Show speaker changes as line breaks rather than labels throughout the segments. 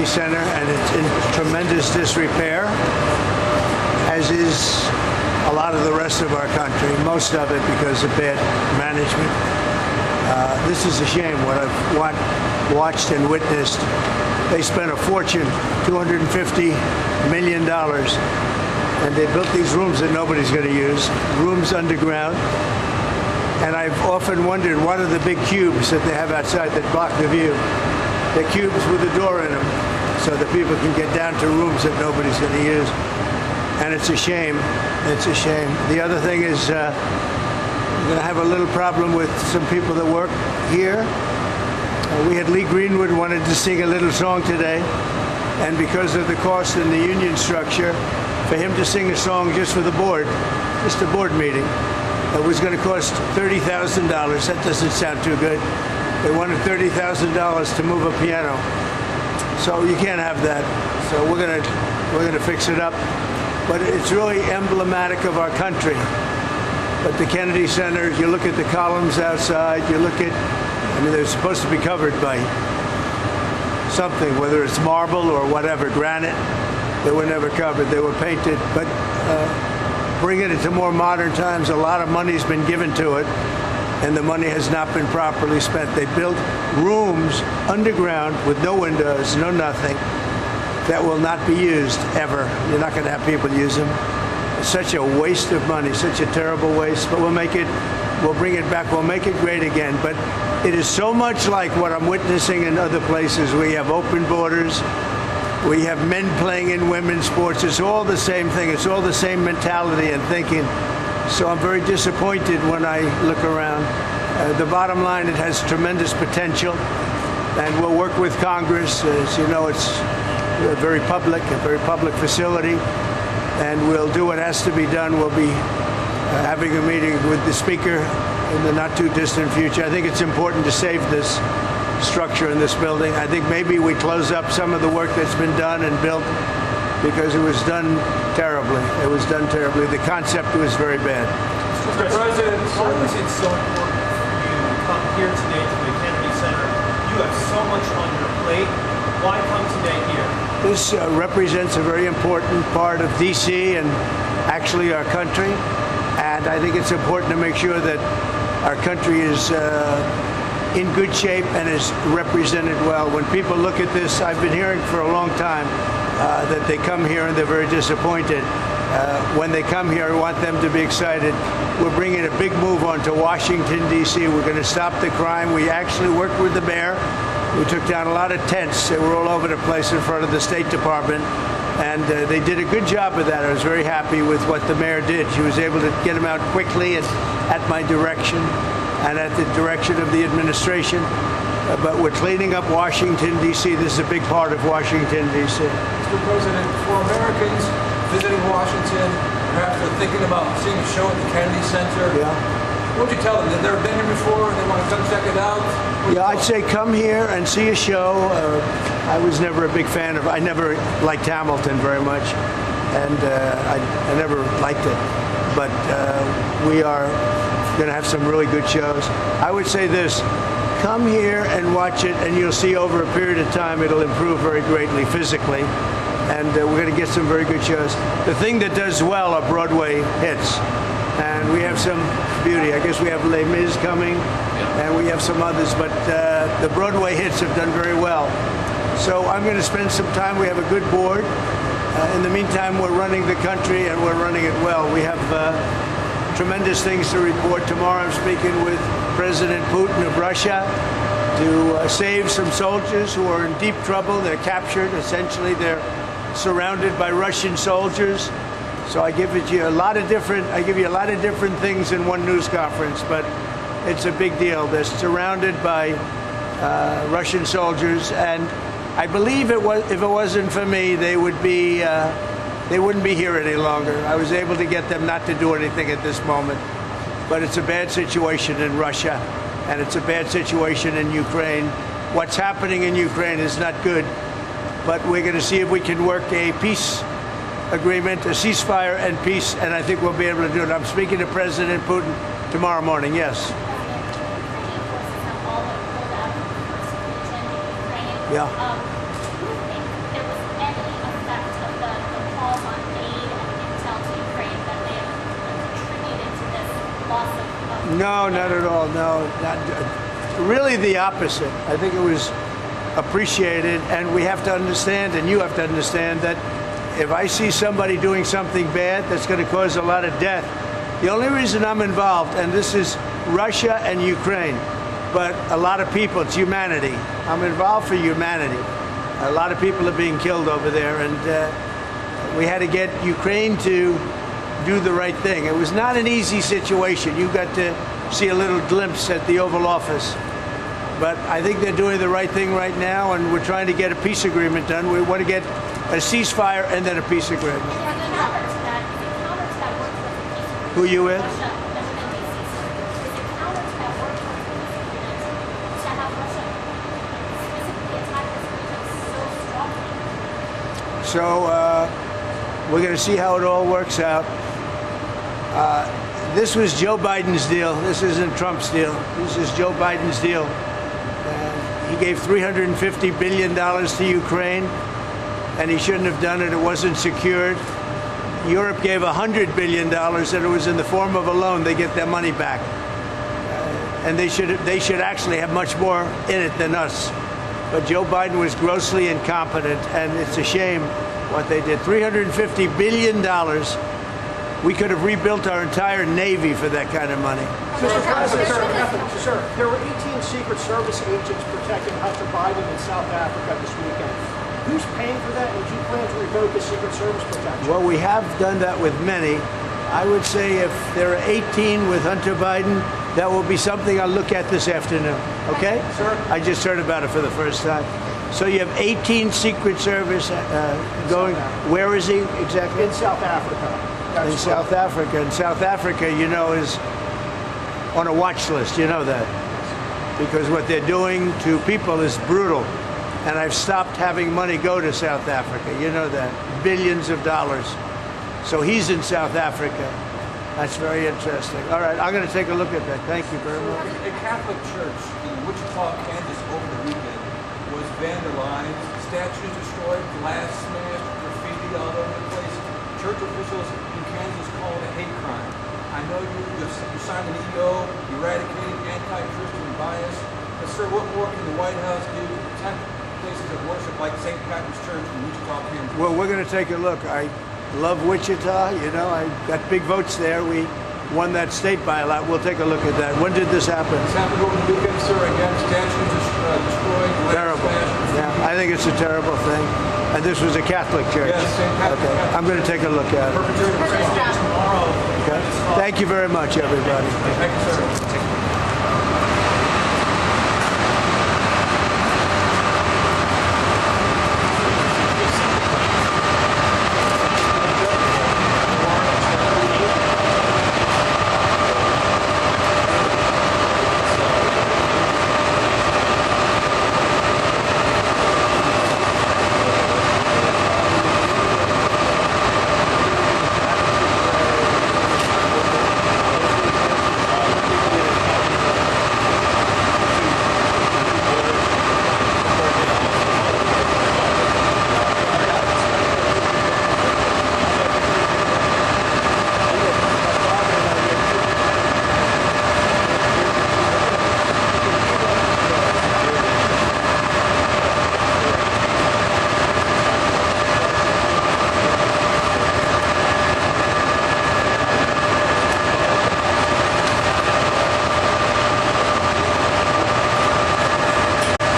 Kennedy Center, and it's in tremendous disrepair, as is a lot of the rest of our country, most of it because of bad management. This is a shame what I've watched and witnessed. They spent a fortune, $250 million, and they built these rooms that nobody's going to use, rooms underground. And I've often wondered, what are the big cubes that they have outside that block the view? They're cubes with a door in them so that people can get down to rooms that nobody's going to use. And it's a shame. It's a shame. The other thing is we're going to have a little problem with some people that work here. We had Lee Greenwood wanted to sing a little song today, and because of the cost in the union structure, for him to sing a song just for the board, just a board meeting, it was going to cost $30,000. That doesn't sound too good. They wanted $30,000 to move a piano, so you can't have that. So we're gonna fix it up, but it's really emblematic of our country. But the Kennedy Center, you look at the columns outside, you look at, I mean, they're supposed to be covered by something, whether it's marble or whatever, granite. They were never covered. They were painted. But bringing it to more modern times, a lot of money's been given to it, and the money has not been properly spent. They built rooms underground with no windows, no nothing, that will not be used ever. You're not going to have people use them. It's such a waste of money, such a terrible waste, but we'll bring it back, we'll make it great again. But it is so much like what I'm witnessing in other places. We have open borders, we have men playing in women's sports. It's all the same thing. It's all the same mentality and thinking. So I'm very disappointed when I look around. The bottom line, it has tremendous potential, and we'll work with Congress. As you know, it's a very public facility, and we'll do what has to be done. We'll be having a meeting with the Speaker in the not-too-distant future. I think it's important to save this structure in this building. I think maybe we close up some of the work that's been done and built, because it was done terribly. It was done terribly. The concept was very bad.
Mr. President, why was it so important for you to come here today to the Kennedy Center? You have so much on your plate. Why come today here?
This represents a very important part of D.C. and actually our country. And I think it's important to make sure that our country is in good shape and is represented well. When people look at this, I've been hearing for a long time that they come here and they're very disappointed. When they come here, I want them to be excited. We're bringing a big move onto Washington, D.C. We're going to stop the crime. We actually worked with the mayor. We took down a lot of tents. They were all over the place in front of the State Department, and they did a good job of that. I was very happy with what the mayor did. She was able to get them out quickly and at my direction and at the direction of the administration. But we're cleaning up Washington, D.C. This is a big part of Washington, D.C.
Mr. President, for Americans visiting Washington, perhaps they're thinking about seeing a show at the Kennedy Center.
Yeah.
What would you tell them? They've never been here before and they want to come check it out?
Yeah, I'd say come here and see a show. I was never a big fan of, I never liked Hamilton very much, and I never liked it. But we are going to have some really good shows. I would say this, come here and watch it, and you'll see over a period of time it'll improve very greatly physically. And we're going to get some very good shows. The thing that does well are Broadway hits. And we have some beauty. I guess we have Les Mis coming, and we have some others, but the Broadway hits have done very well. So I'm going to spend some time. We have a good board. In the meantime, we're running the country, and we're running it well. We have tremendous things to report. Tomorrow I'm speaking with President Putin of Russia to save some soldiers who are in deep trouble. They're captured. Essentially, they're surrounded by Russian soldiers. So I give you a lot of different things in one news conference, but it's a big deal. They're surrounded by Russian soldiers, and I believe if it wasn't for me, they wouldn't be here any longer. I was able to get them not to do anything at this moment, but it's a bad situation in Russia, and it's a bad situation in Ukraine. What's happening in Ukraine is not good, but we're going to see if we can work a peace agreement, a ceasefire and peace, and I think we'll be able to do it. I'm speaking to President Putin tomorrow morning, yes. Yeah. No, not at all. No, really the opposite. I think it was appreciated, and we have to understand, and you have to understand, that if I see somebody doing something bad that's going to cause a lot of death, the only reason I'm involved, and this is Russia and Ukraine, but a lot of people, it's humanity. I'm involved for humanity. A lot of people are being killed over there, and we had to get Ukraine to do the right thing. It was not an easy situation. You got to see a little glimpse at the Oval Office. But I think they're doing the right thing right now, and we're trying to get a peace agreement done. We want to get a ceasefire and then a peace agreement. Who you with? So we're going to see how it all works out. This was Joe Biden's deal. This isn't Trump's deal. This is Joe Biden's deal. He gave $350 billion to Ukraine, and he shouldn't have done it. It wasn't secured. Europe gave $100 billion, and it was in the form of a loan. They get their money back. And they should actually have much more in it than us. But Joe Biden was grossly incompetent, and it's a shame what they did. $350 billion. We could have rebuilt our entire Navy for that kind of money.
Mr. President, sir, there were 18 Secret Service agents protecting Hunter Biden in South Africa this weekend. Who's paying for that, and do you plan to revoke the Secret Service protection?
Well, we have done that with many. I would say if there are 18 with Hunter Biden, that will be something I'll look at this afternoon. Okay?
Sir?
I just heard about it for the first time. So you have 18 Secret Service going. Where is he exactly?
In South Africa.
In South Africa. And South Africa, you know, is on a watch list. You know that. Because what they're doing to people is brutal. And I've stopped having money go to South Africa. You know that. Billions of dollars. So he's in South Africa. That's very interesting. All right, I'm going to take a look at that. Thank you very much.
A Catholic church in Wichita, Kansas over the weekend was vandalized, statues destroyed, glass smashed, graffiti all over the place. Church officials in Kansas call it a hate crime. I know you signed an EO eradicating anti-Christian bias, but sir, what more can the White House do to protect places of worship like St. Patrick's Church in Wichita, Kansas?
Well, we're going to take a look. I love Wichita. You know, I got big votes there. We won that state by a lot. We'll take a look at that. When did this happen?
It's happened over the weekend, sir. Again, statues destroyed, glass
Terrible.
smashed.
Yeah, I think it's a terrible thing. And this was a Catholic church.
Yes, St. Patrick's
Okay,
Catholic.
I'm going to take a look at it.
Tomorrow.
Okay. Thank you very much, everybody.
Thank you, sir.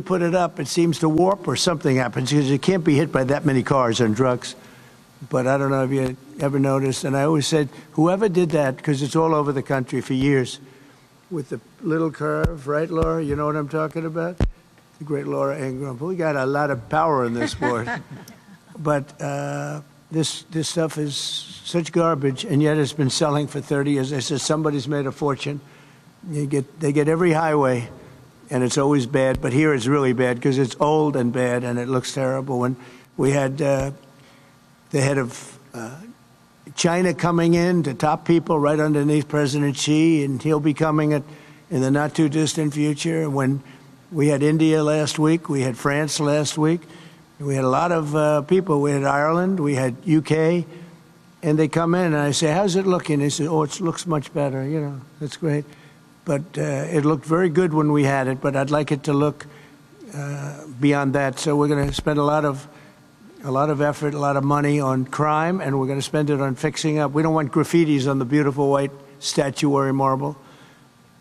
Put it up, it seems to warp or something happens because you can't be hit by that many cars on drugs. But I don't know if you ever noticed, and I always said, whoever did that, because it's all over the country for years, with the little curve, right, Laura? You know what I'm talking about? The great Laura Ingram. We got a lot of power in this sport. But this stuff is such garbage, and yet it's been selling for 30 years. I said, somebody's made a fortune. They get every highway. And it's always bad, but here it's really bad because it's old and bad and it looks terrible. When we had the head of China coming in to top people right underneath President Xi, and he'll be coming in the not too distant future. When we had India last week, we had France last week, we had a lot of people. We had Ireland, we had UK, and they come in and I say, how's it looking? They say, oh, it looks much better, you know, that's great. but it looked very good when we had it, but I'd like it to look beyond that. So we're going to spend a lot of effort, a lot of money on crime, and we're going to spend it on fixing up. We don't want graffitis on the beautiful white statuary marble,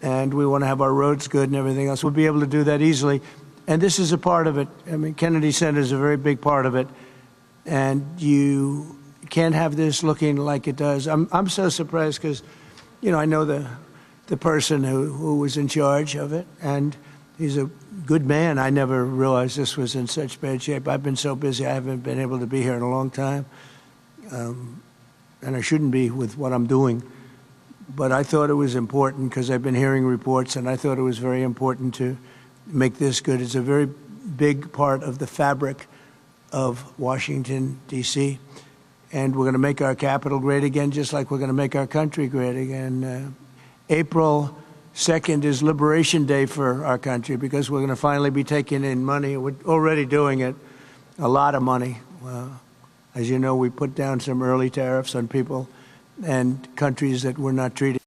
and we want to have our roads good and everything else. We'll be able to do that easily, and this is a part of it. I mean, Kennedy Center is a very big part of it, and you can't have this looking like it does. I'm so surprised because, you know, I know the person who was in charge of it, and he's a good man. I never realized this was in such bad shape. I've been so busy, I haven't been able to be here in a long time, and I shouldn't be with what I'm doing. But I thought it was important because I've been hearing reports, and I thought it was very important to make this good. It's a very big part of the fabric of Washington, D.C., and we're going to make our capital great again, just like we're going to make our country great again. April 2nd is Liberation Day for our country because we're going to finally be taking in money. We're already doing it, a lot of money. As you know, we put down some early tariffs on people and countries that were not treating